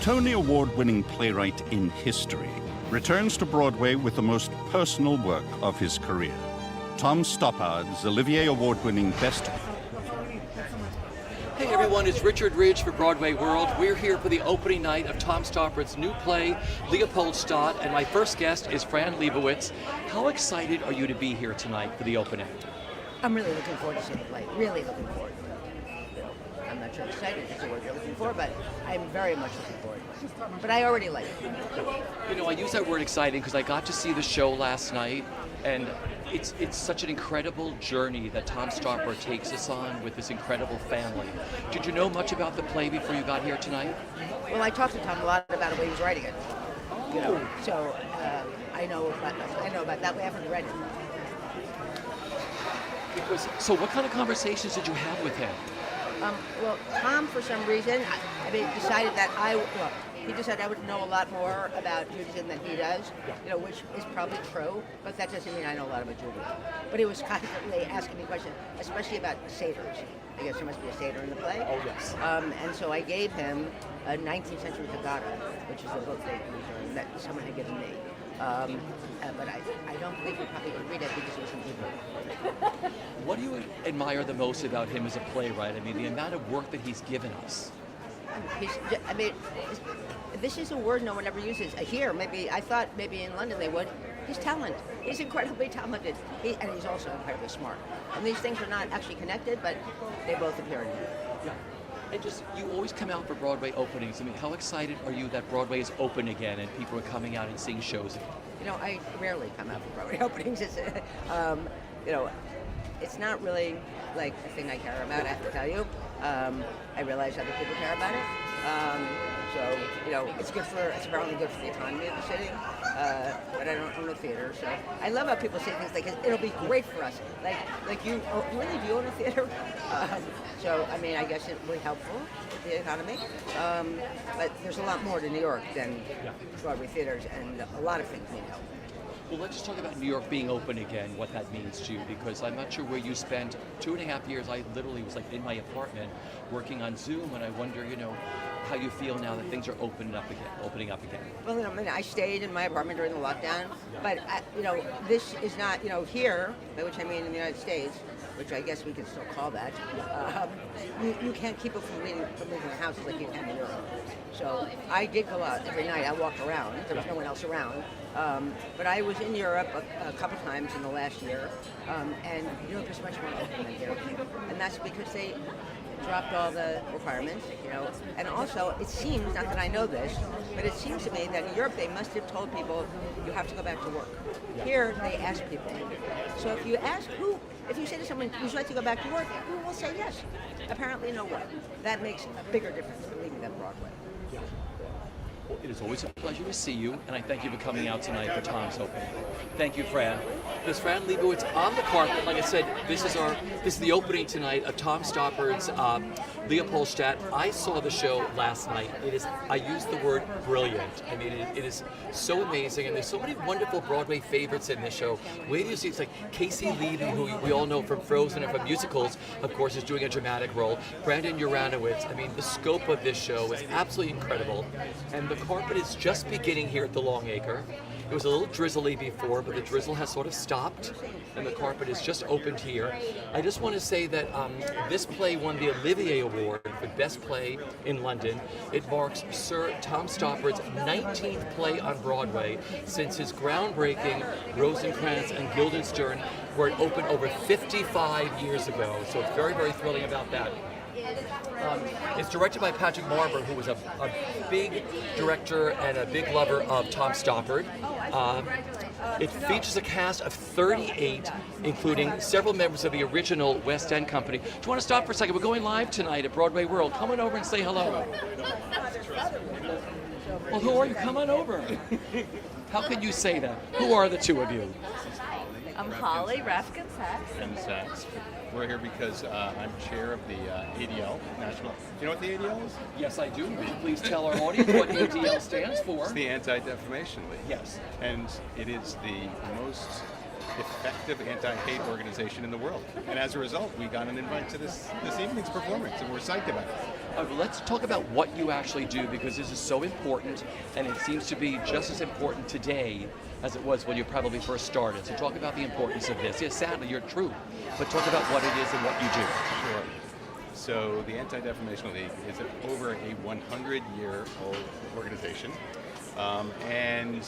Tony Award-winning playwright in history returns to Broadway with the most personal work of his career. Tom Stoppard's Olivier Award-winning Best... Hey everyone, it's Richard Ridge for BroadwayWorld. We're here for the opening night of Tom Stoppard's new play, LEOPOLDSTAT, and my first guest is Fran Lebowitz. How excited are you to be here tonight for the opening? I'm really looking forward to seeing the play, really looking forward to it. I'm not sure excited is the word you're looking for, but I'm very much looking forward to it. But I already like it. You know, I use that word exciting because I got to see the show last night, and it's such an incredible journey that Tom Stoppard takes us on with this incredible family. Did you know much about the play before you got here tonight? Well, I talked to Tom a lot about it when he was writing it. You know, so I know about that way after he read it. So what kind of conversations did you have with him? Well, Tom, for some reason, decided that he decided I would know a lot more about Judaism than he does, you know, which is probably true, but that doesn't mean I know a lot about Judaism. But he was constantly asking me questions, especially about Seders. I guess there must be a Seder in the play. Oh, yes. And so I gave him a 19th century Haggadah, which is a book that someone had given me. But I don't think he probably would read it because it was in Hebrew. What do you admire the most about him as a playwright? I mean, the amount of work that he's given us. This is a word no one ever uses. Here, I thought maybe in London they would. He's talent. He's incredibly talented. And he's also incredibly smart. And these things are not actually connected, but they both appear in him. Yeah. And you always come out for Broadway openings. I mean, how excited are you that Broadway is open again and people are coming out and seeing shows again? You know, I rarely come out for Broadway openings. It's, you know, it's not really like a thing I care about, I have to tell you. I realize other people care about it. So, you know, it's apparently good for the economy of the city, but I don't own a theater, so I love how people say things like, it'll be great for us. Like you really do own a theater? So, I mean, I guess it will be helpful with the economy, but there's a lot more to New York than Broadway theaters, and a lot of things need help. Well, let's just talk about New York being open again, what that means to you, because I'm not sure where you spent 2.5 years. I literally was like in my apartment working on Zoom, and I wonder, you know, how you feel now that things are opening up again. Well, you know, I mean, I stayed in my apartment during the lockdown, but you know, this is not, you know, here, by which I mean in the United States, which I guess we can still call that. You can't keep it from leaving the house like you can in Europe. So I did go out every night. I walked around. There was no one else around. But I was in Europe a couple times in the last year, and Europe is much more open than here. And that's because they dropped all the requirements, you know. And also, it seems, not that I know this, but it seems to me that in Europe they must have told people, you have to go back to work. Here, they ask people. So if you ask if you say to someone, would you like to go back to work, who will say yes? Apparently no one. That makes a bigger difference than leaving them Broadway. Well, it is always a pleasure to see you, and I thank you for coming out tonight for Tom's opening. Thank you, Fran. This is Fran Lebowitz on the carpet. Like I said, this is the opening tonight of Tom Stoppard's LEOPOLDSTAT. I saw the show last night. I use the word brilliant. I mean, it is so amazing, and there's so many wonderful Broadway favorites in this show. Wait till you see, it's like Casey Levy, who we all know from Frozen and from musicals, of course, is doing a dramatic role. Brandon Uranowitz. I mean, the scope of this show is absolutely incredible, and the carpet is just beginning here at the Long Acre. It was a little drizzly before, but the drizzle has sort of stopped, and the carpet is just opened here. I just want to say that this play won the Olivier Award for Best Play in London. It marks Sir Tom Stoppard's 19th play on Broadway since his groundbreaking Rosencrantz and Guildenstern, where it opened over 55 years ago. So it's very, very thrilling about that. It's directed by Patrick Marber, who was a big director and a big lover of Tom Stoppard. It features a cast of 38, including several members of the original West End company. Do you want to stop for a second? We're going live tonight at BroadwayWorld. Come on over and say hello. Well, who are you? Come on over. How can you say that? Who are the two of you? I'm Holly Rafkin-Sachs. We're here because I'm chair of the ADL, National. Do you know what the ADL is? Yes, I do. Would you please tell our audience what ADL stands for? It's the Anti-Defamation League. Yes. And it is the most effective anti-hate organization in the world. And as a result, we got an invite to this evening's performance, and we're psyched about it. Let's talk about what you actually do, because this is so important, and it seems to be just as important today as it was when you probably first started. So talk about the importance of this. Yes, sadly, you're true, but talk about what it is and what you do. Sure. So the Anti-Defamation League is over a 100-year-old organization, and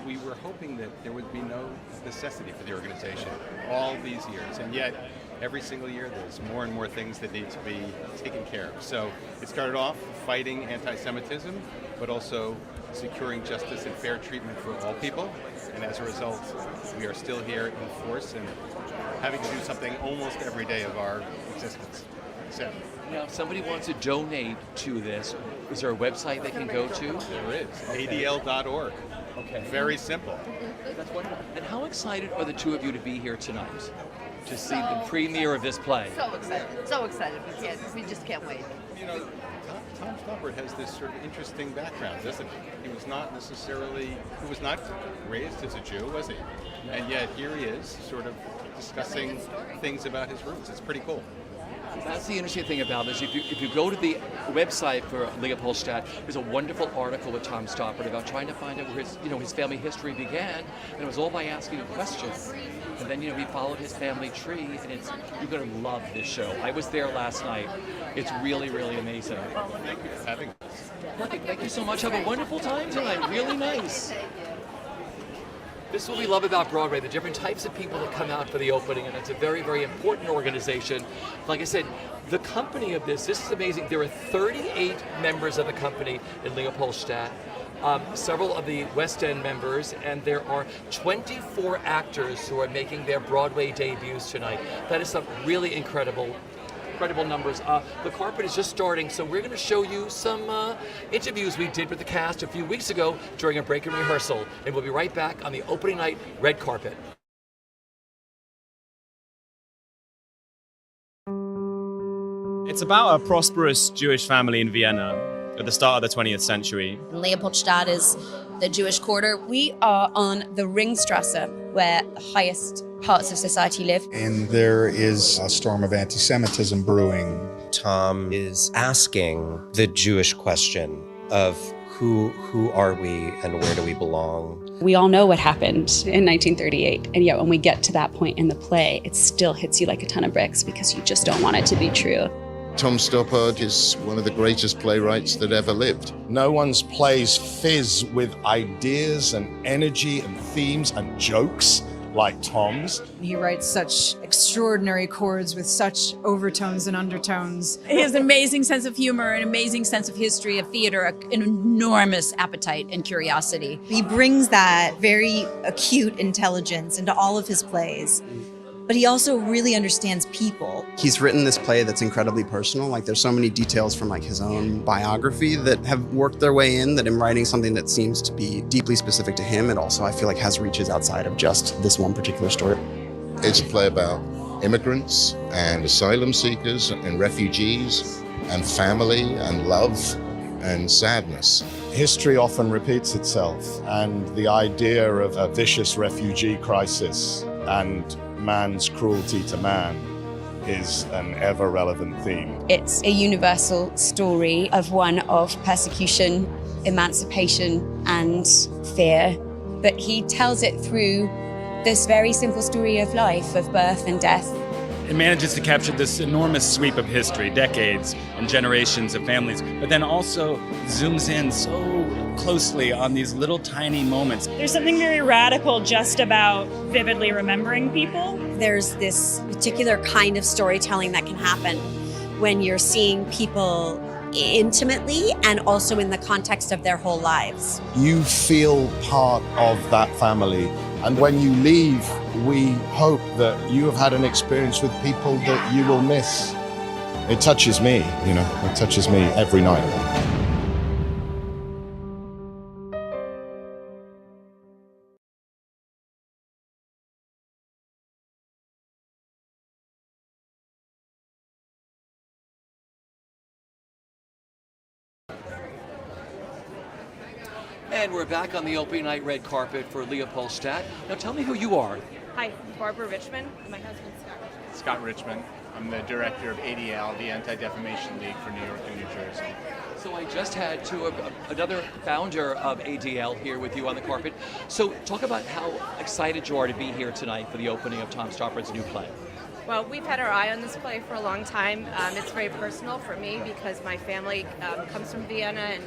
we were hoping that there would be no necessity for the organization all these years, and yet every single year there's more and more things that need to be taken care of. So it started off fighting anti-Semitism, but also securing justice and fair treatment for all people, and as a result, we are still here in force and having to do something almost every day of our existence. So, now, if somebody wants to donate to this, is there a website they can go to? There is, adl.org. Okay. Very simple. That's wonderful. And how excited are the two of you to be here tonight to see the premiere of this play? So excited. So excited. We just can't wait. You know, Tom Stoppard has this sort of interesting background, doesn't he? He was not raised as a Jew, was he? And yet here he is, sort of discussing things about his roots. It's pretty cool. That's the interesting thing about this. If you go to the website for LEOPOLDSTAT, there's a wonderful article with Tom Stoppard about trying to find out where his family history began, and it was all by asking a question. And then he followed his family tree, and you're going to love this show. I was there last night. It's really, really amazing. Thank you for having us. Thank you so much. Have a wonderful time tonight. Really nice. This is what we love about Broadway, the different types of people that come out for the opening, and it's a very, very important organization. Like I said, the company of this is amazing. There are 38 members of the company in Leopoldstadt, several of the West End members, and there are 24 actors who are making their Broadway debuts tonight. That is some really incredible numbers. The carpet is just starting, so we're going to show you some interviews we did with the cast a few weeks ago during a break in rehearsal, and we'll be right back on the opening night red carpet. It's about a prosperous Jewish family in Vienna at the start of the 20th century. Leopoldstadt is the Jewish quarter. We are on the Ringstrasse, where the highest parts of society live. And there is a storm of anti-Semitism brewing. Tom is asking the Jewish question of who are we and where do we belong? We all know what happened in 1938, and yet when we get to that point in the play, it still hits you like a ton of bricks because you just don't want it to be true. Tom Stoppard is one of the greatest playwrights that ever lived. No one's plays fizz with ideas and energy and themes and jokes like Tom's. He writes such extraordinary chords with such overtones and undertones. He has an amazing sense of humor, an amazing sense of history, of theater, an enormous appetite and curiosity. He brings that very acute intelligence into all of his plays. But he also really understands people. He's written this play that's incredibly personal. Like there's so many details from like his own biography that have worked their way in, that in writing something that seems to be deeply specific to him, it also I feel like has reaches outside of just this one particular story. It's a play about immigrants and asylum seekers and refugees and family and love and sadness. History often repeats itself, and the idea of a vicious refugee crisis and man's cruelty to man is an ever-relevant theme. It's a universal story of one of persecution, emancipation, and fear. But he tells it through this very simple story of life, of birth and death. It manages to capture this enormous sweep of history, decades and generations of families, but then also zooms in so closely on these little tiny moments. There's something very radical just about vividly remembering people. There's this particular kind of storytelling that can happen when you're seeing people intimately and also in the context of their whole lives. You feel part of that family, and when you leave, we hope that you have had an experience with people that you will miss. It touches me, it touches me every night. And we're back on the opening night red carpet for LEOPOLDSTAT. Now tell me who you are. Hi, I'm Barbara Richmond. My husband's Scott Richmond. Scott Richmond. I'm the director of ADL, the Anti-Defamation League for New York and New Jersey. So I just had another founder of ADL here with you on the carpet. So talk about how excited you are to be here tonight for the opening of Tom Stoppard's new play. Well, we've had our eye on this play for a long time. It's very personal for me because my family comes from Vienna and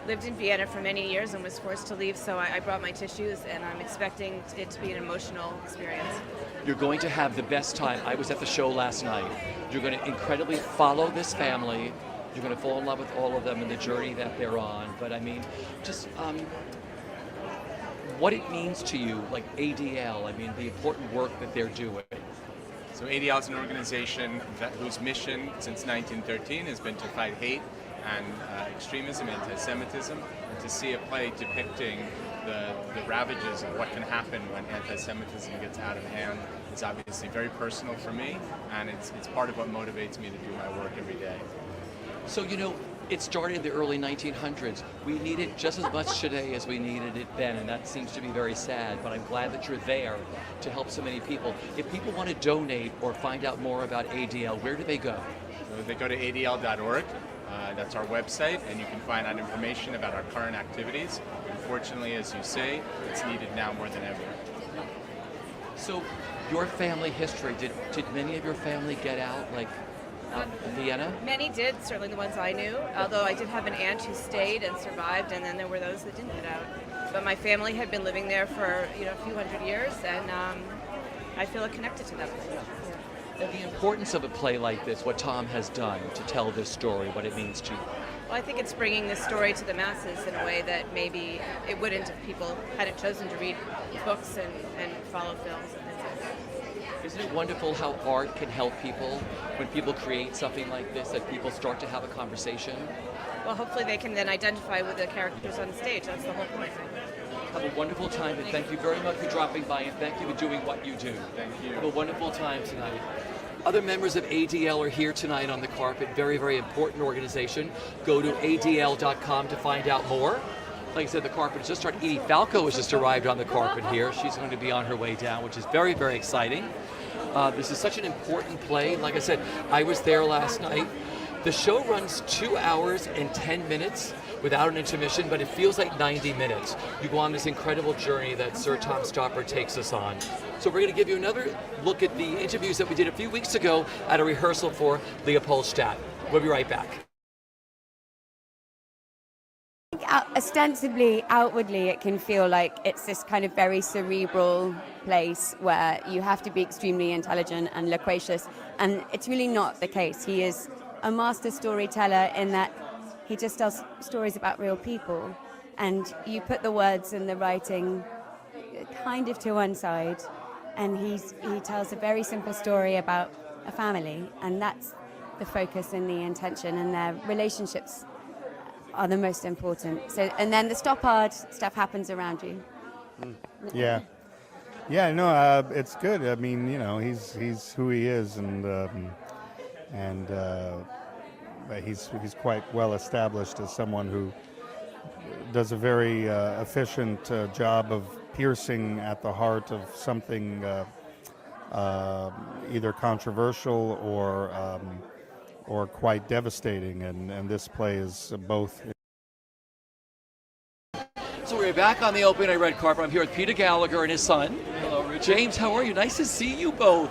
lived in Vienna for many years and was forced to leave, so I brought my tissues, and I'm expecting it to be an emotional experience. You're going to have the best time. I was at the show last night. You're going to incredibly follow this family. You're going to fall in love with all of them and the journey that they're on. But I mean, just what it means to you, like ADL, I mean, the important work that they're doing. So ADL is an organization whose mission since 1913 has been to fight hate and extremism, anti-Semitism, and to see a play depicting the ravages of what can happen when anti-Semitism gets out of hand is obviously very personal for me, and it's part of what motivates me to do my work every day. So, you know, it started in the early 1900s. We need it just as much today as we needed it then, and that seems to be very sad, but I'm glad that you're there to help so many people. If people want to donate or find out more about ADL, where do they go? So they go to adl.org. That's our website, and you can find out information about our current activities. Unfortunately, as you say, it's needed now more than ever. So, your family history, did many of your family get out, like in Vienna? Many did, certainly the ones I knew, although I did have an aunt who stayed and survived, and then there were those that didn't get out. But my family had been living there for a few hundred years, and I feel connected to them. And the importance of a play like this, what Tom has done to tell this story, what it means to you. Well, I think it's bringing this story to the masses in a way that maybe it wouldn't if people hadn't chosen to read books and follow films and things like that. Isn't it wonderful how art can help people when people create something like this, that people start to have a conversation? Well, hopefully they can then identify with the characters on the stage. That's the whole point. Have a wonderful time, and thank you very much for dropping by, and thank you for doing what you do. Thank you. Have a wonderful time tonight. Other members of ADL are here tonight on the carpet. Very, very important organization. Go to adl.com to find out more. Like I said, the carpet has just started. Edie Falco has just arrived on the carpet here. She's going to be on her way down, which is very, very exciting. This is such an important play. Like I said, I was there last night. The show runs 2 hours and 10 minutes without an intermission, but it feels like 90 minutes. You go on this incredible journey that Sir Tom Stoppard takes us on. So we're going to give you another look at the interviews that we did a few weeks ago at a rehearsal for LEOPOLDSTAT. We'll be right back. Ostensibly, outwardly, it can feel like it's this kind of very cerebral place where you have to be extremely intelligent and loquacious, and it's really not the case. He is a master storyteller in that he just tells stories about real people, and you put the words and the writing kind of to one side, and he tells a very simple story about a family, and that's the focus and the intention, and their relationships are the most important. So, and then the Stoppard stuff happens around you. Yeah, no, it's good. I mean, he's who he is, and he's quite well established as someone who does a very efficient job of piercing at the heart of something either controversial or quite devastating, and this play is both. So we're back on the opening night red carpet. I'm here with Peter Gallagher and his son. Hello, Richard. James, how are you? Nice to see you both.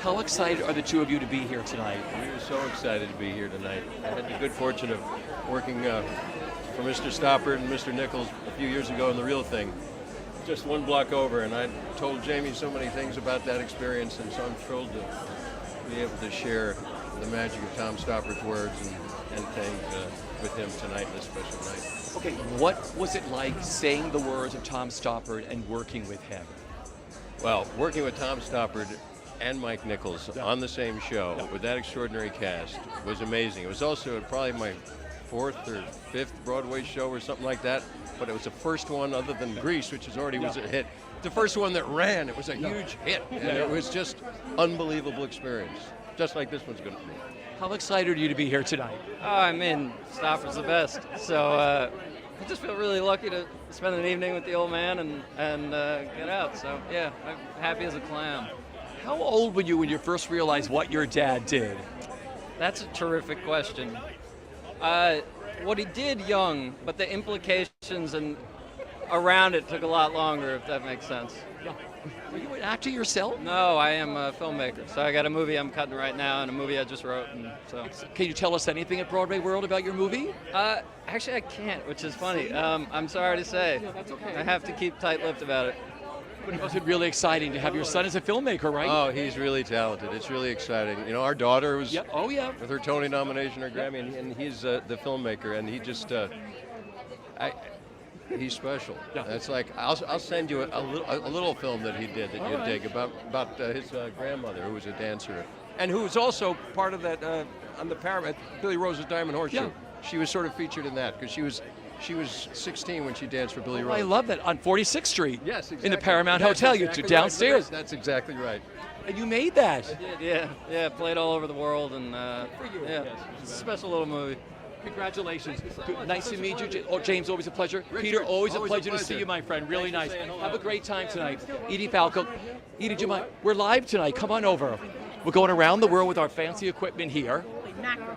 How excited are the two of you to be here tonight? We are so excited to be here tonight. I had the good fortune of working for Mr. Stoppard and Mr. Nichols a few years ago in The Real Thing, just one block over, and I told Jamie so many things about that experience, and so I'm thrilled to be able to share the magic of Tom Stoppard's words and things with him tonight, this special night. Okay, what was it like saying the words of Tom Stoppard and working with him? Well, working with Tom Stoppard and Mike Nichols on the same show with that extraordinary cast was amazing. It was also probably my 4th or 5th Broadway show or something like that, but it was the first one other than Grease, which already was a hit. The first one that ran. It was a huge hit, and it was just unbelievable experience, just like this one's going to be. How excited are you to be here tonight? Oh, I'm in. Stoppard's the best. So I just feel really lucky to spend an evening with the old man and get out. So yeah, I'm happy as a clam. How old were you when you first realized what your dad did? That's a terrific question. What he did young, but the implications and around it took a lot longer, if that makes sense. Yeah. Are you an actor yourself? No, I am a filmmaker. So I got a movie I'm cutting right now and a movie I just wrote. And so. Can you tell us anything at BroadwayWorld about your movie? Actually, I can't, which is funny. I'm sorry to say. No, that's okay. I have to keep tight-lipped about it. But it must be really exciting to have your son as a filmmaker, right? Oh, he's really talented. It's really exciting. You know, our daughter was with her Tony nomination or Grammy, and he's the filmmaker, and he just he's special. Yeah. It's like I'll send you a little film that he did that you'd dig about his grandmother, who was a dancer, and who was also part of that on the Paramount Billy Rose's Diamond Horseshoe. Yeah. She was sort of featured in that because she was 16 when she danced for Billy Rose. I love that, on 46th Street. Yes, exactly. In the Paramount That's Hotel, exactly you're downstairs. Right. That's exactly right. And you made that. I did, yeah. Played all over the world, and it's a special little movie. Congratulations. Nice to meet you. James, always a pleasure. Peter, always a pleasure to see you, my friend. Really nice. Have a great time tonight. Edie Falco. Edie, do you mind? We're live tonight. Come on over. We're going around the world with our fancy equipment here.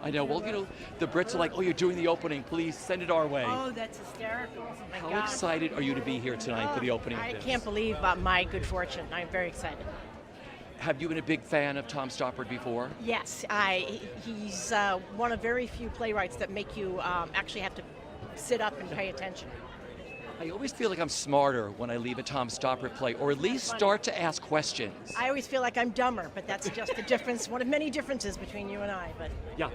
I know. Well, you know, the Brits are like, oh, you're doing the opening. Please send it our way. Oh, that's hysterical. Oh my How God. excited are you to be here tonight for the opening I of this? can't believe my good fortune. I'm very excited. Have you been a big fan of Tom Stoppard before? Yes, he's one of very few playwrights that make you actually have to sit up and pay attention. I always feel like I'm smarter when I leave a Tom Stoppard play, or at least start to ask questions. I always feel like I'm dumber, but that's just the difference, one of many differences between you and I. But Yeah.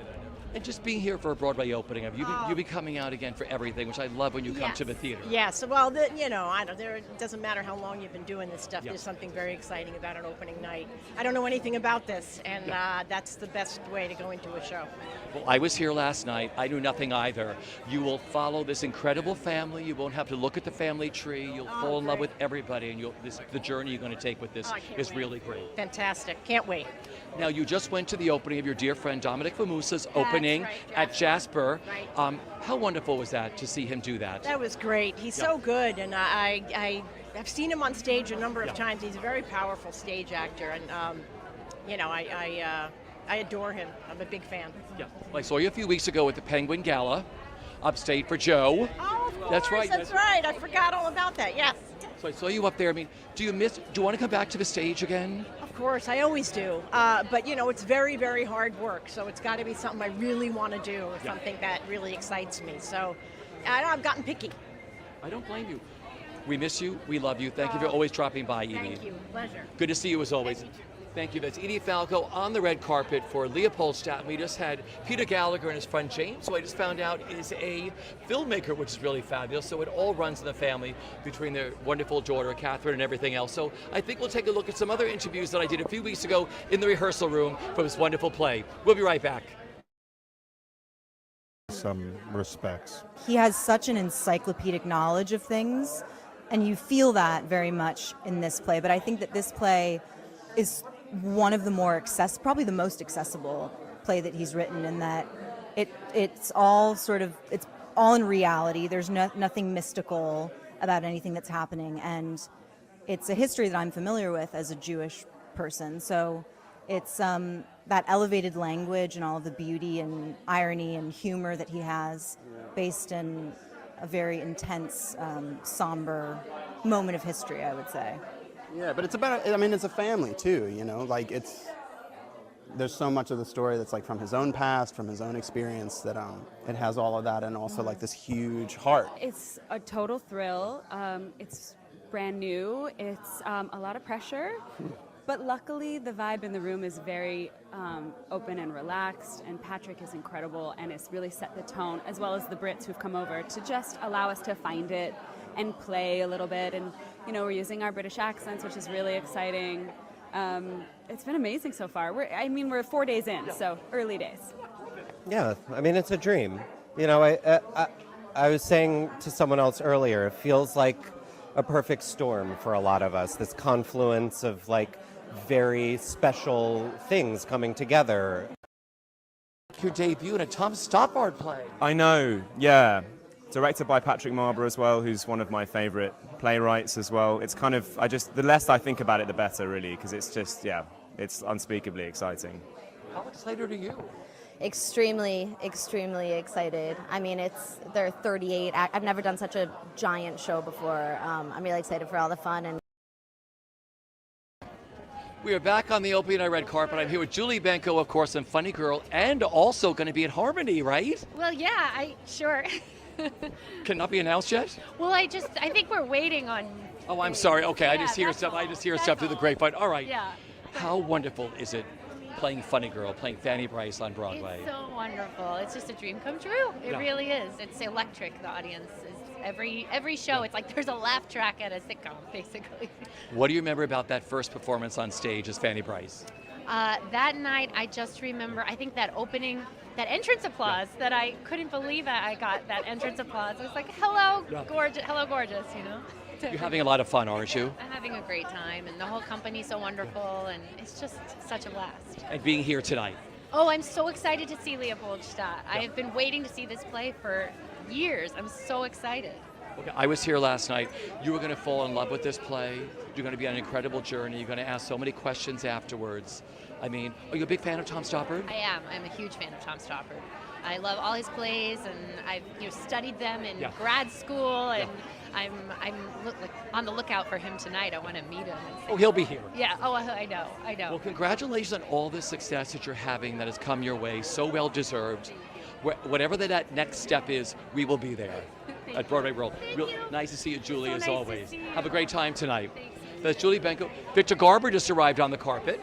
And just being here for a Broadway opening, you've been coming out again for everything, which I love when you come to the theater. Yes, well, you know, it doesn't matter how long you've been doing this stuff. There's something very exciting about an opening night. I don't know anything about this, and that's the best way to go into a show. Well, I was here last night. I knew nothing either. You will follow this incredible family. You won't have to look at the family tree. You'll fall in love with everybody, and the journey you're going to take with this is really great. Fantastic. Can't wait. Now, you just went to the opening of your dear friend Dominic Famusa's opening at Jasper. How wonderful was that to see him do that? That was great. He's so good, and I've seen him on stage a number of times. He's a very powerful stage actor, and you know, I adore him. I'm a big fan. Yeah. Well, I saw you a few weeks ago at the Penguin Gala, upstate for Joe. Oh, of course, that's right. That's right. I forgot all about that. Yes. So I saw you up there. I mean, do you want to come back to the stage again? Of course, I always do. But you know, it's very, very hard work. So it's got to be something I really want to do, or something that really excites me. So I've gotten picky. I don't blame you. We miss you. We love you. Thank you for always dropping by, Edie. Thank you. Pleasure. Good to see you as always. Thank you. That's Edie Falco on the red carpet for LEOPOLDSTAT. We just had Peter Gallagher and his friend James, who I just found out is a filmmaker, which is really fabulous. So it all runs in the family between their wonderful daughter, Catherine, and everything else. So I think we'll take a look at some other interviews that I did a few weeks ago in the rehearsal room for this wonderful play. We'll be right back. Some respects. He has such an encyclopedic knowledge of things, and you feel that very much in this play. But I think that this play is one of the more probably the most accessible play that he's written, in that it's all it's all in reality. There's nothing mystical about anything that's happening, and it's a history that I'm familiar with as a Jewish person. So it's that elevated language and all of the beauty and irony and humor that he has, based in a very intense, somber moment of history, I would say. Yeah, but it's about, I mean, it's a family too, you know, like there's so much of the story that's like from his own past, from his own experience, that it has all of that, and also like this huge heart. It's a total thrill. It's brand new. It's a lot of pressure, but luckily the vibe in the room is very open and relaxed, and Patrick is incredible, and it's really set the tone, as well as the Brits who've come over to just allow us to find it and play a little bit. And you know, we're using our British accents, which is really exciting. It's been amazing so far. We're 4 days in, so early days. Yeah, I mean, it's a dream. You know, I was saying to someone else earlier, it feels like a perfect storm for a lot of us, this confluence of like very special things coming together. Your debut in a Tom Stoppard play. I know, yeah. directed by Patrick Marber as well, who's one of my favorite playwrights as well. It's kind of, the less I think about it, the better, really, because it's just, yeah, it's unspeakably exciting. How excited are you? Extremely, extremely excited. I mean, they're 38. I've never done such a giant show before. I'm really excited for all the fun and. We are back on the Opie and I Red Carpet. I'm here with Julie Benko, of course, and Funny Girl, and also going to be at Harmony, right? Well, yeah, sure. Cannot be announced yet? Well, I think we're waiting on. Oh, I'm sorry. Okay, I Yeah, just hear that's stuff. all. I just hear That's stuff through the all. grapevine. All right. Yeah. How wonderful is it playing Funny Girl, playing Fanny Bryce on Broadway? It's so wonderful. It's just a dream come true. It Yeah. really is. It's electric. The audience is every show. It's like there's a laugh track at a sitcom, basically. What do you remember about that first performance on stage as Fanny Bryce? That night, I just remember. I think that opening, that entrance applause. That I couldn't believe I got that entrance applause. I was like, "Hello, Yeah. gorgeous! Hello, gorgeous!" You know. You're having a lot of fun, aren't you? I'm having a great time, and the whole company's so wonderful, and it's just such a blast. And being here tonight. Oh, I'm so excited to see Leopoldstadt. I have been waiting to see this play for years. I'm so excited. Okay, I was here last night. You were going to fall in love with this play. You're going to be on an incredible journey. You're going to ask so many questions afterwards. I mean, are you a big fan of Tom Stoppard? I am. I'm a huge fan of Tom Stoppard. I love all his plays, and I've studied them in grad school, and I'm on the lookout for him tonight. I want to meet him. And Oh, he'll be here. Yeah. Oh, I know. Well, congratulations on all the success that you're having that has come your way, so well deserved. Whatever that next step is, we will be there at Broadway World. Nice to see you, Julie, as always. Have a great time tonight. That's Julie Benko. Victor Garber just arrived on the carpet.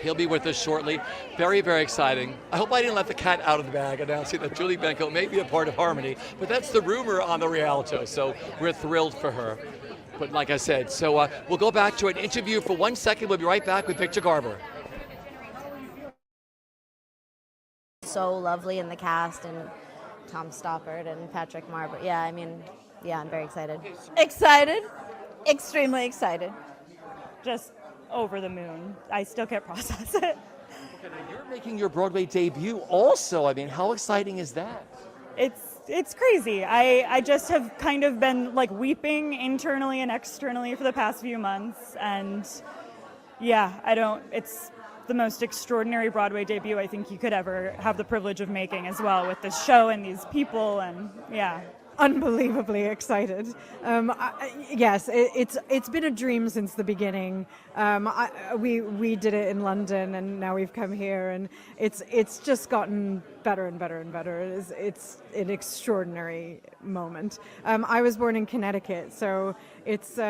He'll be with us shortly. Very, very exciting. I hope I didn't let the cat out of the bag announcing that Julie Benko may be a part of Harmony, but that's the rumor on the Rialto, so we're thrilled for her. But like I said, so we'll go back to an interview for 1 second. We'll be right back with Victor Garber. So lovely in the cast, and Tom Stoppard and Patrick Marber. Yeah, I mean, yeah, I'm very excited. Excited, extremely excited. Just over the moon. I still can't process it. Okay, now you're making your Broadway debut also. I mean, how exciting is that? It's crazy. I just have kind of been like weeping internally and externally for the past few months, and yeah, it's the most extraordinary Broadway debut I think you could ever have the privilege of making as well, with this show and these people, and yeah. Unbelievably excited. Yes, it's been a dream since the beginning. We did it in London, and now we've come here, and it's just gotten better and better and better. It's an extraordinary moment. I was born in Connecticut, so there's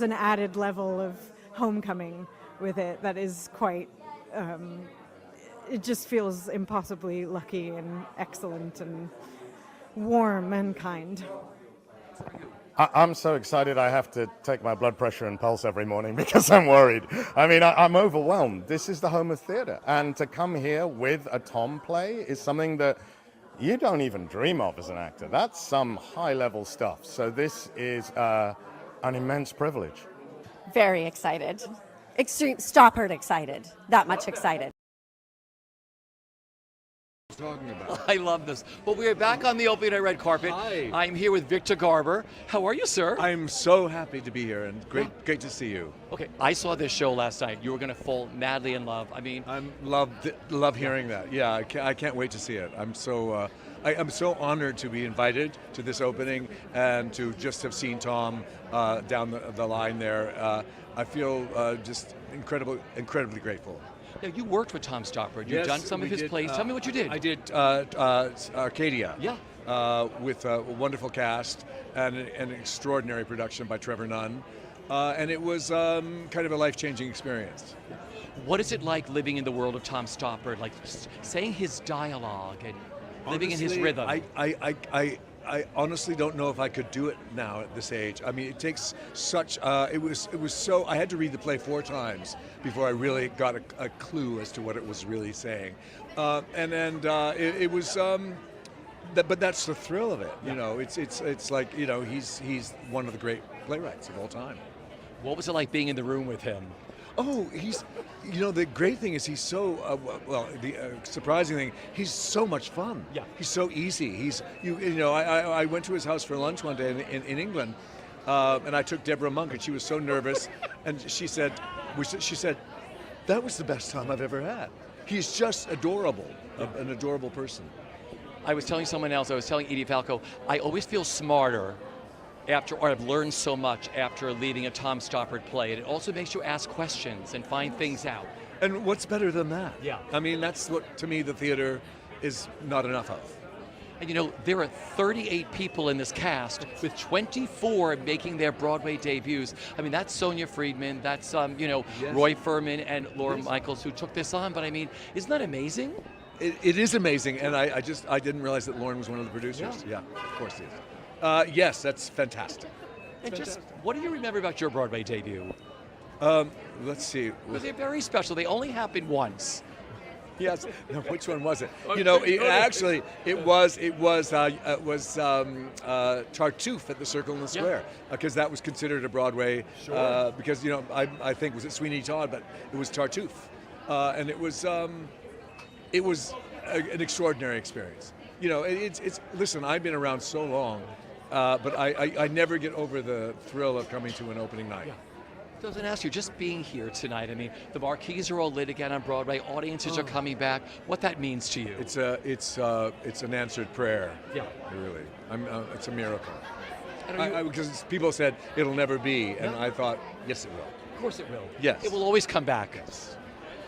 an added level of homecoming with it that is quite. It just feels impossibly lucky and excellent and warm and kind. I'm so excited I have to take my blood pressure and pulse every morning because I'm worried. I mean, I'm overwhelmed. This is the home of theater, and to come here with a Tom play is something that you don't even dream of as an actor. That's some high-level stuff. So this is an immense privilege. Very excited. Extreme Stoppard excited. That much excited. Talking about. I love this. Well, we are back on the Opie and I Red Carpet. Hi. I'm here with Victor Garber. How are you, sir? I'm so happy to be here, and great to see you. Okay, I saw this show last night. You were going to fall madly in love. I mean, Love hearing that. Yeah, I can't wait to see it. I'm so honored to be invited to this opening and to just have seen Tom down the line there. I feel just incredibly grateful. Now, you worked with Tom Stoppard. You've done some of his plays. Tell me what you did. I did Arcadia. Yeah. With a wonderful cast and an extraordinary production by Trevor Nunn. And it was kind of a life-changing experience. What is it like living in the world of Tom Stoppard, like saying his dialogue and living in his rhythm? I honestly don't know if I could do it now at this age. I mean, it takes such. It was so. I had to read the play 4 times before I really got a clue as to what it was really saying, it was. But that's the thrill of it. You know, it's like, he's one of the great playwrights of all time. What was it like being in the room with him? Oh, the great thing is he's so, the surprising thing, he's so much fun. Yeah. He's so easy. I went to his house for lunch one day in England, and I took Deborah Monk, and she was so nervous, and she said, that was the best time I've ever had. He's just adorable, an adorable person. I was telling someone else, I was telling Edie Falco, I always feel smarter or I've learned so much after leaving a Tom Stoppard play. And it also makes you ask questions and find things out. And what's better than that? Yeah. I mean, that's what, to me, the theater is not enough of. And there are 38 people in this cast, with 24 making their Broadway debuts. I mean, that's Sonia Friedman, that's Yes. Roy Furman and Laura Michaels who took this on. But I mean, isn't that amazing? It is amazing, and I didn't realize that Lauren was one of the producers. Yeah, of course he is. Yes, that's fantastic. And just, what do you remember about your Broadway debut? Let's see. Was it very special? They only happened once. Yes. No, which one was it? It was Tartuffe at the Circle in the Square, because that was considered a Broadway. Sure. Because I think was it Sweeney Todd, but it was Tartuffe, and it was an extraordinary experience. Listen, I've been around so long, but I never get over the thrill of coming to an opening night. Yeah. I was going to ask you, just being here tonight, I mean, the marquees are all lit again on Broadway, audiences are coming back, what that means to you? It's an answered prayer. Yeah. Really. It's a miracle. Because people said it'll never be, and I thought, yes, it will. Of course it will. Yes. It will always come back. Yes.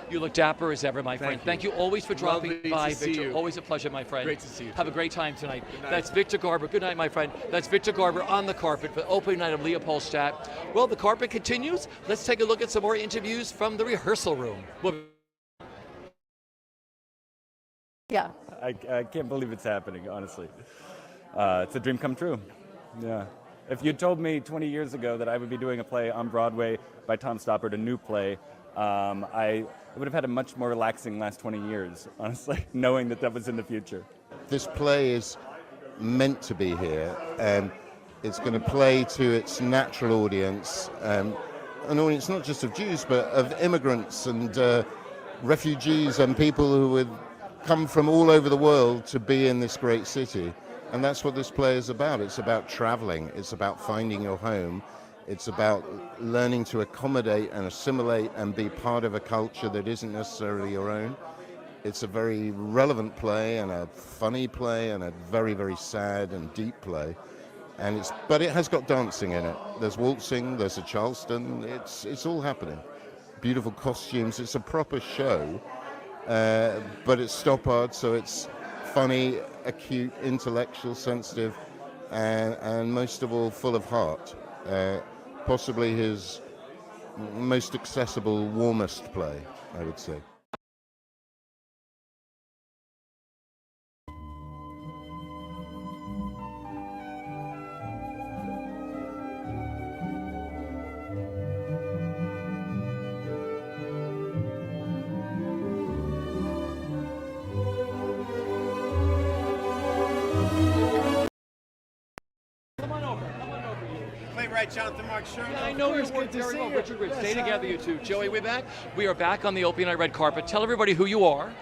You look dapper as ever, my friend. Thank you always for dropping Lovely by, to see Victor. you. Always a pleasure, my friend. Great to see you. Have a great time tonight. Good night. That's Victor Garber. Good night, my friend. That's Victor Garber on the carpet for the opening night of LEOPOLDSTAT. Well, the carpet continues. Let's take a look at some more interviews from the rehearsal room. Yeah. I can't believe it's happening, honestly. It's a dream come true. Yeah. If you told me 20 years ago that I would be doing a play on Broadway by Tom Stoppard, a new play, I would have had a much more relaxing last 20 years, honestly, knowing that was in the future. This play is meant to be here, and it's going to play to its natural audience, an audience not just of Jews, but of immigrants and refugees and people who would come from all over the world to be in this great city. And that's what this play is about. It's about traveling. It's about finding your home. It's about learning to accommodate and assimilate and be part of a culture that isn't necessarily your own. It's a very relevant play and a funny play and a very, very sad and deep play. But it has got dancing in it. There's waltzing, there's a Charleston, it's all happening. Beautiful costumes, it's a proper show, but it's Stoppard, so it's funny, acute, intellectual, sensitive, and most of all, full of heart. Possibly his most accessible, warmest play, I would say. Jonathan Mark Sherman. Yeah, I know you're good to see you. Richard Rich, stay together, you two. Joey, we're back. We are back on the opening night red carpet. Tell everybody who you are.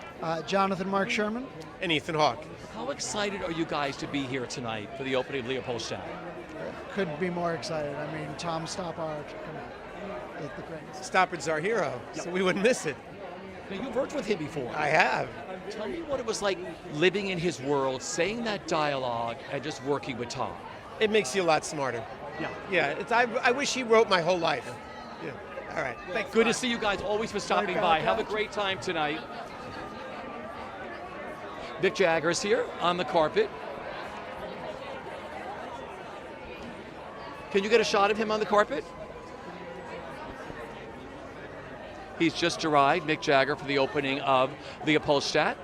Jonathan Mark Sherman. And Ethan Hawke. How excited are you guys to be here tonight for the opening of LEOPOLDSTAT? Couldn't be more excited. I mean, Tom Stoppard, the greatest. Stoppard's our hero, so we wouldn't miss it. Now, you've worked with him before. I have. Tell me what it was like living in his world, saying that dialogue, and just working with Tom. It makes you a lot smarter. Yeah. I wish he wrote my whole life. Yeah. All right. Thanks. Good to see you guys. Always for stopping by. Have a great time tonight. Mick Jagger's here on the carpet. Can you get a shot of him on the carpet? He's just arrived, Mick Jagger, for the opening of LEOPOLDSTAT.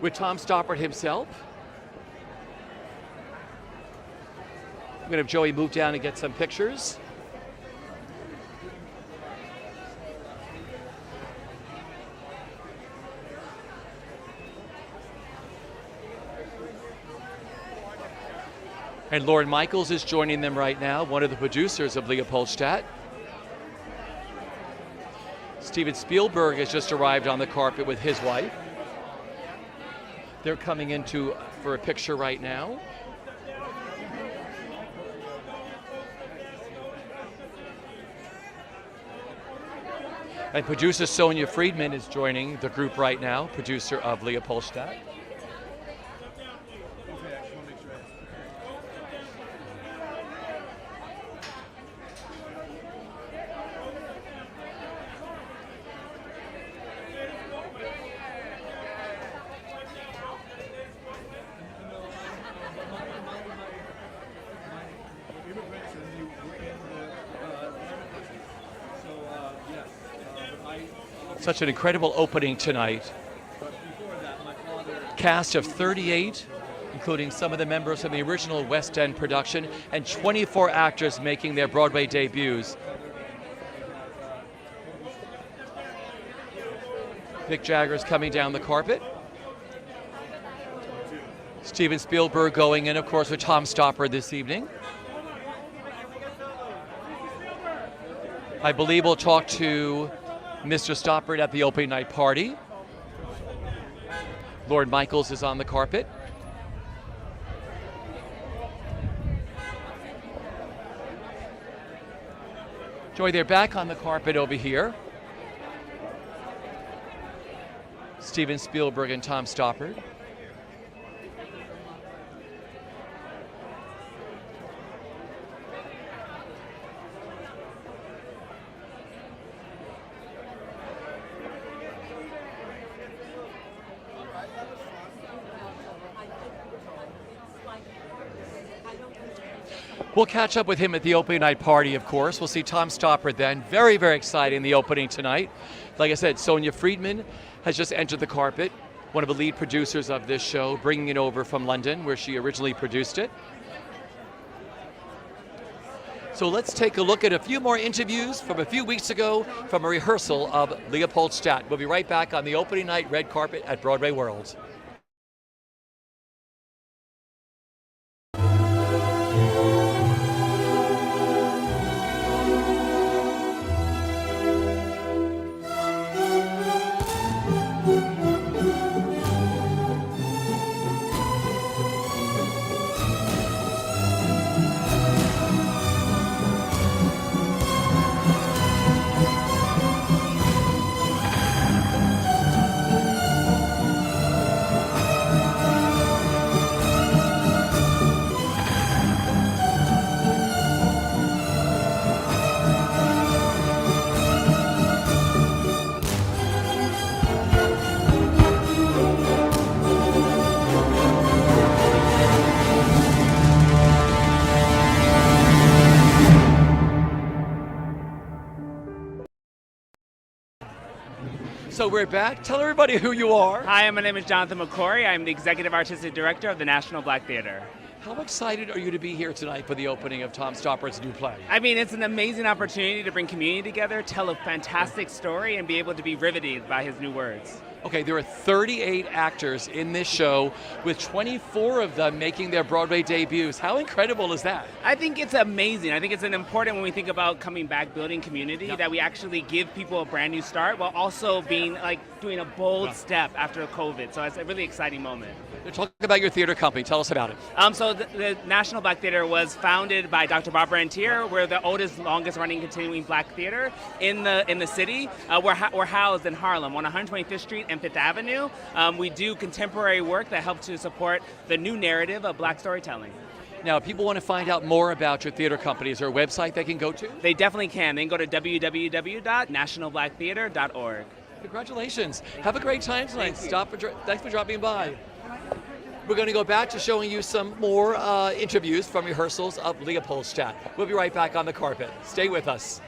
With Tom Stoppard himself. I'm going to have Joey move down and get some pictures. And Lorne Michaels is joining them right now, one of the producers of Leopoldstadt. Steven Spielberg has just arrived on the carpet with his wife. They're coming in for a picture right now. And producer Sonia Friedman is joining the group right now, producer of Leopoldstadt. Such an incredible opening tonight. Cast of 38, including some of the members from the original West End production, and 24 actors making their Broadway debuts. Mick Jagger's coming down the carpet. Steven Spielberg going in, of course, with Tom Stoppard this evening. I believe we'll talk to Mr. Stoppard at the opening night party. Lorne Michaels is on the carpet. Joy, they're back on the carpet over here. Steven Spielberg and Tom Stoppard. We'll catch up with him at the opening night party, of course. We'll see Tom Stoppard then. Very, very exciting, the opening tonight. Like I said, Sonia Friedman has just entered the carpet, one of the lead producers of this show, bringing it over from London, where she originally produced it. So let's take a look at a few more interviews from a few weeks ago from a rehearsal of Leopoldstadt. We'll be right back on the opening night red carpet at Broadway World. So we're back. Tell everybody who you are. Hi, my name is Jonathan McCory. I'm the Executive Artistic Director of the National Black Theater. How excited are you to be here tonight for the opening of Tom Stoppard's new play? I mean, it's an amazing opportunity to bring community together, tell a fantastic story, and be able to be riveted by his new words. Okay, there are 38 actors in this show, with 24 of them making their Broadway debuts. How incredible is that? I think it's amazing. I think it's an important, when we think about coming back, building community, that we actually give people a brand new start while also being doing a bold step after COVID. So it's a really exciting moment. Talk about your theater company. Tell us about it. So the National Black Theater was founded by Dr. Barbara Antier. We're the oldest, longest running continuing black theater in the city. We're housed in Harlem on 125th Street and 5th Avenue. We do contemporary work that helps to support the new narrative of black storytelling. Now, if people want to find out more about your theater company, is there a website they can go to? They definitely can. They can go to www.nationalblacktheater.org. Congratulations. Have a great time tonight. Thanks for dropping by. We're going to go back to showing you some more interviews from rehearsals of Leopoldstadt. We'll be right back on the carpet. Stay with us.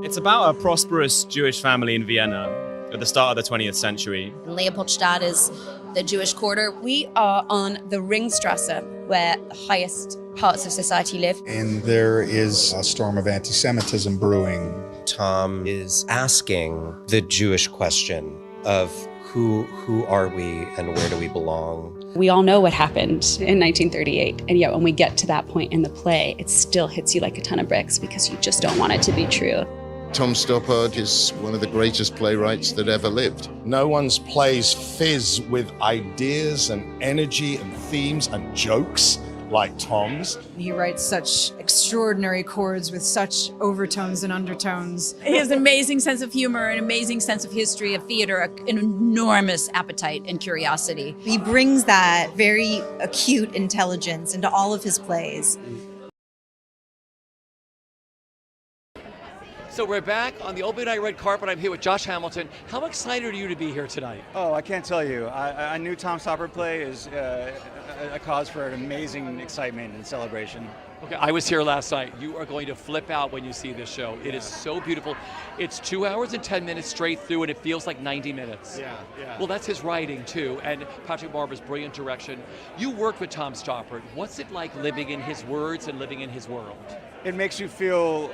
It's about a prosperous Jewish family in Vienna at the start of the 20th century. Leopoldstadt is the Jewish quarter. We are on the Ringstrasse, where the highest parts of society live. And there is a storm of anti-Semitism brewing Tom is asking the Jewish question of who are we and where do we belong? We all know what happened in 1938, and yet when we get to that point in the play, it still hits you like a ton of bricks because you just don't want it to be true. Tom Stoppard is one of the greatest playwrights that ever lived. No one's plays fizz with ideas and energy and themes and jokes like Tom's. He writes such extraordinary chords with such overtones and undertones. He has an amazing sense of humor, an amazing sense of history of theater, an enormous appetite and curiosity. He brings that very acute intelligence into all of his plays. So we're back on the opening night red carpet. I'm here with Josh Hamilton. How excited are you to be here tonight? Oh, I can't tell you. A new Tom Stoppard play is a cause for an amazing excitement and celebration. Okay, I was here last night. You are going to flip out when you see this show. It is so beautiful. It's 2 hours and 10 minutes straight through, and it feels like 90 minutes. Yeah. Well, that's his writing, too, and Patrick Barber's brilliant direction. You worked with Tom Stoppard. What's it like living in his words and living in his world? It makes you feel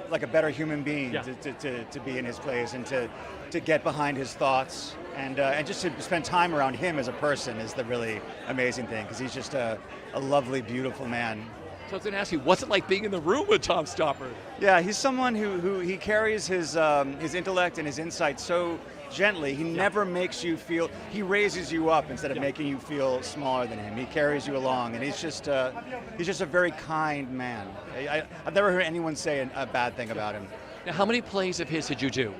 like a better human being to be in his plays and to get behind his thoughts and just to spend time around him as a person is the really amazing thing because he's just a lovely, beautiful man. So I was going to ask you, what's it like being in the room with Tom Stoppard? Yeah, he's someone who he carries his intellect and his insight so gently. He never makes you feel, he raises you up instead of making you feel smaller than him. He carries you along, and he's just a very kind man. I've never heard anyone say a bad thing about him. Now, how many plays of his did you do?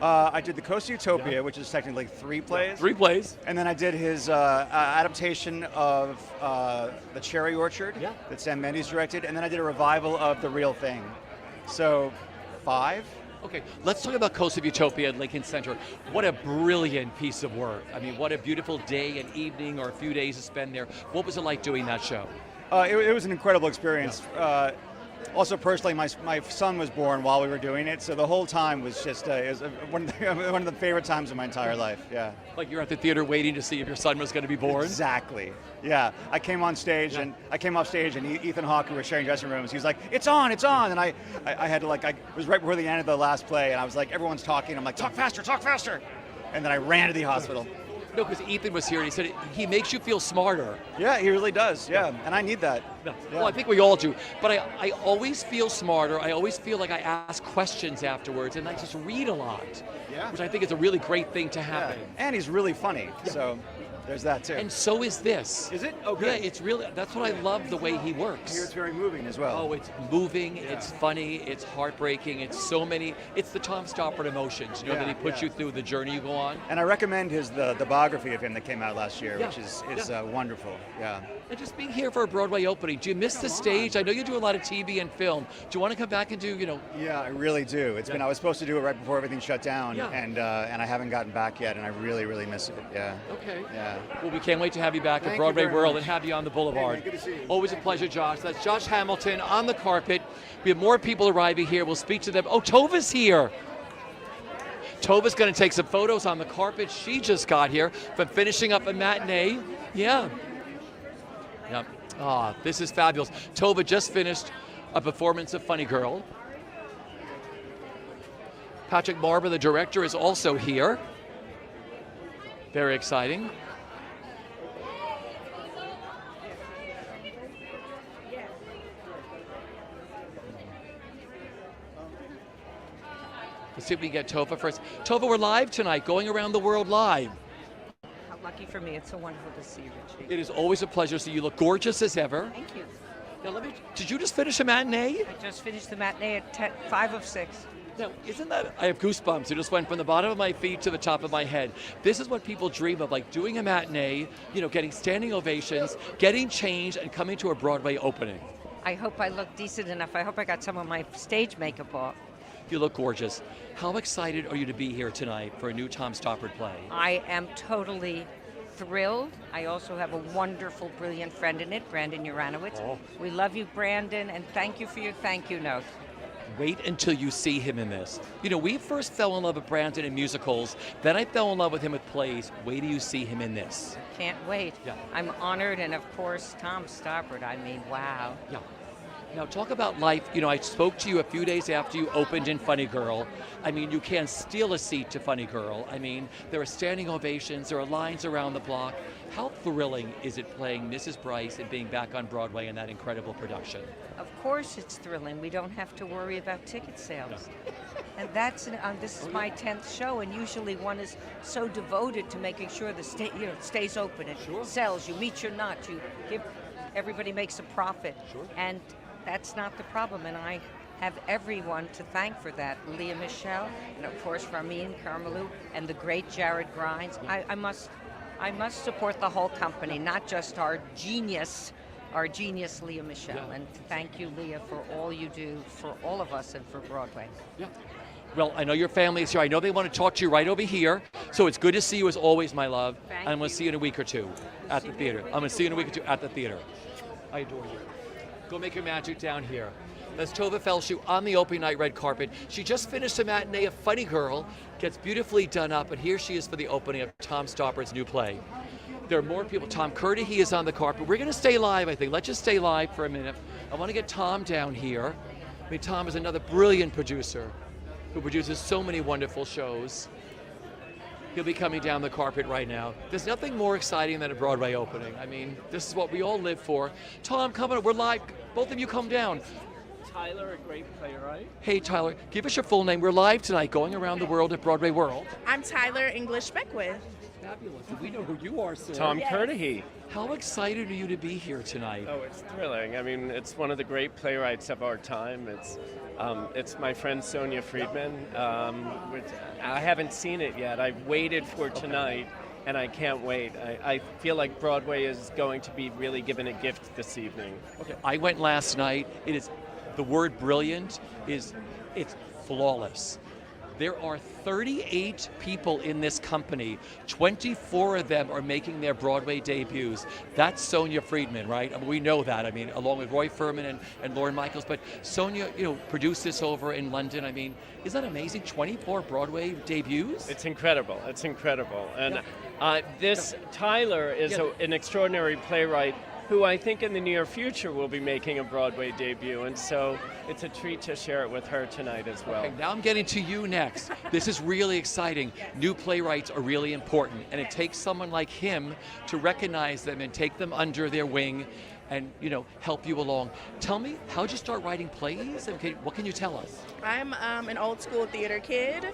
I did the Coast of Utopia, which is technically 3 plays. 3 plays. And then I did his adaptation of The Cherry Orchard that Sam Mendes directed, and then I did a revival of The Real Thing. So 5. Okay, let's talk about Coast of Utopia at Lincoln Center. What a brilliant piece of work. I mean, what a beautiful day and evening or a few days to spend there. What was it like doing that show? It was an incredible experience. Also, personally, my son was born while we were doing it, so the whole time was just one of the favorite times of my entire life, yeah. Like you're at the theater waiting to see if your son was going to be born? Exactly, yeah. I came off stage and Ethan Hawke, who were sharing dressing rooms, he was like, it's on, and I had to it was right before the end of the last play, and I was like, everyone's talking, I'm like, talk faster, and then I ran to the hospital. No, because Ethan was here and he said he makes you feel smarter. Yeah, he really does, and I need that. Yeah. Well, I think we all do. But I always feel smarter. I always feel like I ask questions afterwards and I just read a lot, which I think is a really great thing to happen. Yeah. And he's really funny, so there's that too. And so is this. Is it? Okay. Yeah, it's really, that's what I love the way he works. Here it's very moving as well. Oh, it's moving, it's funny, it's heartbreaking, it's so many, it's the Tom Stoppard emotions, that he puts you through the journey you go on. And I recommend the biography of him that came out last year, which is wonderful, And just being here for a Broadway opening, do you miss the stage? I know you do a lot of TV and film. Do you want to come back and do, Yeah, I really do. It's been, I was supposed to do it right before everything shut down, and I haven't gotten back yet, and I really, really miss it, Okay. Yeah. Well, we can't wait to have you back at Broadway World and have you on the Boulevard. Hey, good to see you. Always a pleasure, Josh. That's Josh Hamilton on the carpet. We have more people arriving here. We'll speak to them. Oh, Tova's here. Tova's going to take some photos on the carpet. She just got here from finishing up a matinee. Yeah. This is fabulous. Tova just finished a performance of Funny Girl. Patrick Barber, the director, is also here. Very exciting. Let's see if we can get Tova first. Tova, we're live tonight, going around the world live. How lucky for me. It's so wonderful to see you, Richie. It is always a pleasure to see you. Look gorgeous as ever. Thank you. Now, did you just finish a matinee? I just finished the matinee at 5 of 6. Now, isn't that, I have goosebumps. It just went from the bottom of my feet to the top of my head. This is what people dream of, like doing a matinee, getting standing ovations, getting changed, and coming to a Broadway opening. I hope I look decent enough. I hope I got some of my stage makeup off. You look gorgeous. How excited are you to be here tonight for a new Tom Stoppard play? I am totally thrilled. I also have a wonderful, brilliant friend in it, Brandon Uranowitz. Oh. We love you, Brandon, and thank you for your thank you note. Wait until you see him in this. We first fell in love with Brandon in musicals, then I fell in love with him with plays. Wait till you see him in this. Can't wait. Yeah. I'm honored, and of course, Tom Stoppard. I mean, wow. Yeah. Now talk about life. You know, I spoke to you a few days after you opened in Funny Girl. I mean, you can't steal a seat to Funny Girl. I mean, there are standing ovations, there are lines around the block. How thrilling is it playing Mrs. Bryce and being back on Broadway in that incredible production? Of course it's thrilling. We don't have to worry about ticket sales. And that's, this is my 10th show, and usually one is so devoted to making sure the stays open and sells. You meet your nut, you give, everybody makes a profit. And that's not the problem, and I have everyone to thank for that. Leah Michelle, and of course Ramin Carmelou, and the great Jared Grimes. I must support the whole company, not just our genius Leah Michelle. And thank you, Leah, for all you do for all of us and for Broadway. Yeah. Well, I know your family is here. I know they want to talk to you right over here. So it's good to see you as always, my love. And I'm going to see you in a week or two at the theater. I'm going to see you in a week or two at the theater. I adore you. Go make your magic down here. That's Tova Felshu on the opening night red carpet. She just finished a matinee of Funny Girl, gets beautifully done up, and here she is for the opening of Tom Stoppard's new play. There are more people. Tom Curtis is on the carpet. We're going to stay live, I think. Let's just stay live for a minute. I want to get Tom down here. I mean, Tom is another brilliant producer who produces so many wonderful shows. He'll be coming down the carpet right now. There's nothing more exciting than a Broadway opening. I mean, this is what we all live for. Tom, come on, we're live. Both of you come down. Tyler, a great playwright. Hey, Tyler, give us your full name. We're live tonight, going around the world at BroadwayWorld. I'm Tyler English Beckwith. Fabulous. We know who you are, sir. Tom Curtis. How excited are you to be here tonight? Oh, it's thrilling. I mean, it's one of the great playwrights of our time. It's my friend Sonia Friedman. Which I haven't seen it yet. I've waited for tonight, and I can't wait. I feel like Broadway is going to be really given a gift this evening. Okay, I went last night. It is, the word brilliant it's flawless. There are 38 people in this company. 24 of them are making their Broadway debuts. That's Sonia Friedman, right? I mean, we know that. I mean, along with Roy Furman and Lauren Michaels. But Sonia, produced this over in London. I mean, is that amazing? 24 Broadway debuts? It's incredible. It's incredible. And this Tyler is an extraordinary playwright who I think in the near future will be making a Broadway debut, and so it's a treat to share it with her tonight as well. Okay, now I'm getting to you next. This is really exciting. New playwrights are really important, and it takes someone like him to recognize them and take them under their wing and help you along. Tell me, how'd you start writing plays? Okay, what can you tell us? I'm an old school theater kid.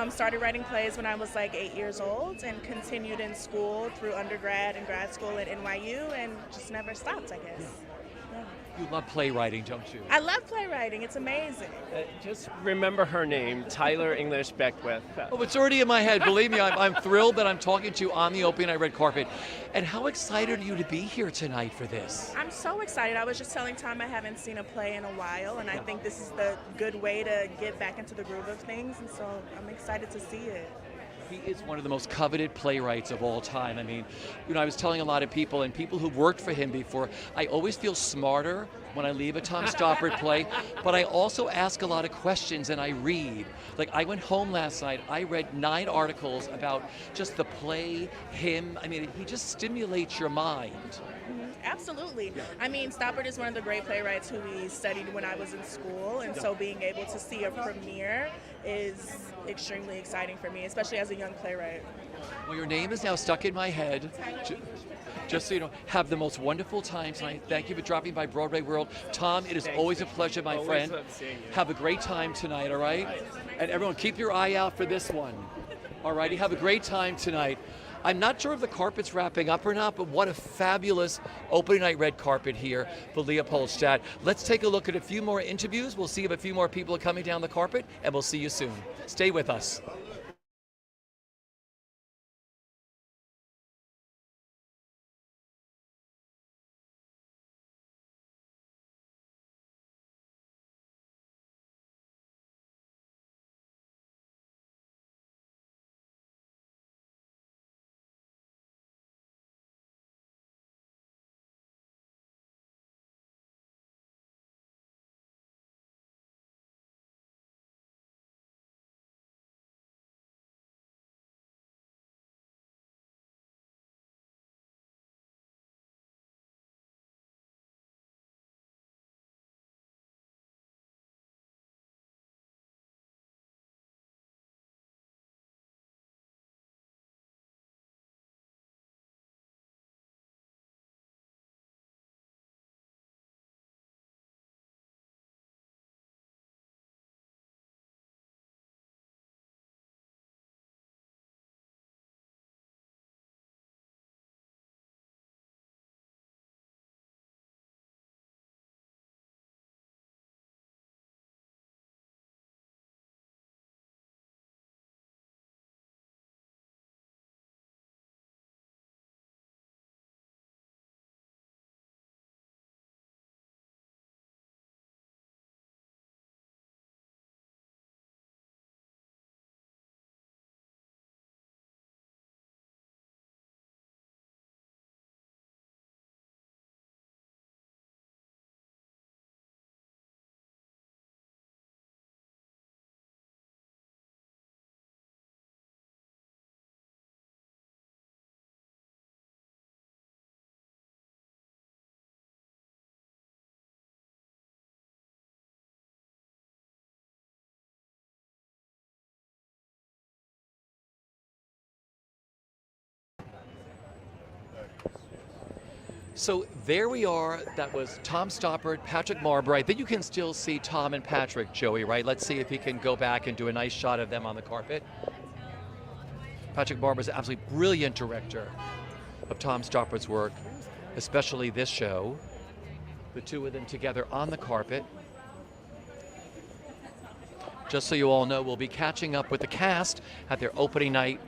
Started writing plays when I was like 8 years old and continued in school through undergrad and grad school at NYU and just never stopped, I guess. Yeah. You love playwriting, don't you? I love playwriting. It's amazing. Just remember her name, Tyler English Beckwith. Oh, it's already in my head. Believe me, I'm thrilled that I'm talking to you on the opening night red carpet. And how excited are you to be here tonight for this? I'm so excited. I was just telling Tom I haven't seen a play in a while, and I think this is the good way to get back into the groove of things, and so I'm excited to see it. He is one of the most coveted playwrights of all time. I mean, I was telling a lot of people and people who worked for him before, I always feel smarter when I leave a Tom Stoppard play, but I also ask a lot of questions and I read. Like I went home last night, I read 9 articles about just the play, him. I mean, he just stimulates your mind. Absolutely. I mean, Stoppard is one of the great playwrights who we studied when I was in school, and so being able to see a premiere is extremely exciting for me, especially as a young playwright. Well, your name is now stuck in my head. Just so you know, have the most wonderful time tonight. Thank you for dropping by Broadway World. Tom, it is always a pleasure, my friend. Have a great time tonight, all right? And everyone, keep your eye out for this one. All righty, have a great time tonight. I'm not sure if the carpet's wrapping up or not, but what a fabulous opening night red carpet here for LEOPOLDSTAT. Let's take a look at a few more interviews. We'll see if a few more people are coming down the carpet, and we'll see you soon. Stay with us. So there we are. That was Tom Stoppard, Patrick Marbury. I think you can still see Tom and Patrick, Joey, right? Let's see if he can go back and do a nice shot of them on the carpet. Patrick Marbury is an absolutely brilliant director of Tom Stoppard's work, especially this show. The two of them together on the carpet. Just so you all know, we'll be catching up with the cast at their opening night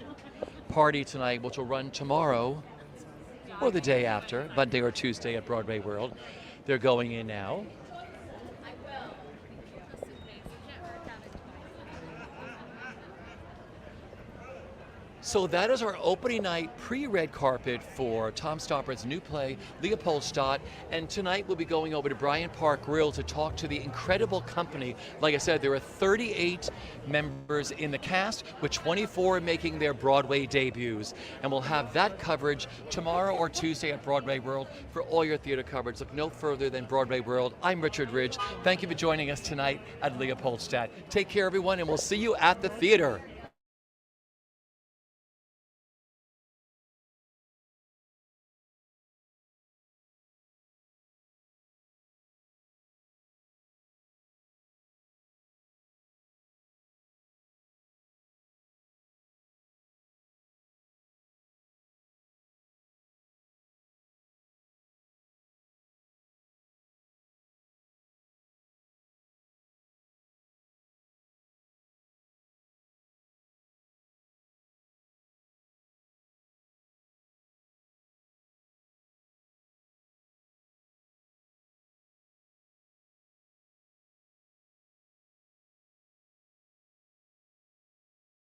party tonight, which will run tomorrow or the day after, Monday or Tuesday at Broadway World. They're going in now. So that is our opening night pre-red carpet for Tom Stoppard's new play, LEOPOLDSTAT. And tonight we'll be going over to Bryant Park Grill to talk to the incredible company. Like I said, there are 38 members in the cast, with 24 making their Broadway debuts. And we'll have that coverage tomorrow or Tuesday at Broadway World for all your theater coverage. Look no further than Broadway World. I'm Richard Ridge. Thank you for joining us tonight at LEOPOLDSTAT. Take care, everyone, and we'll see you at the theater.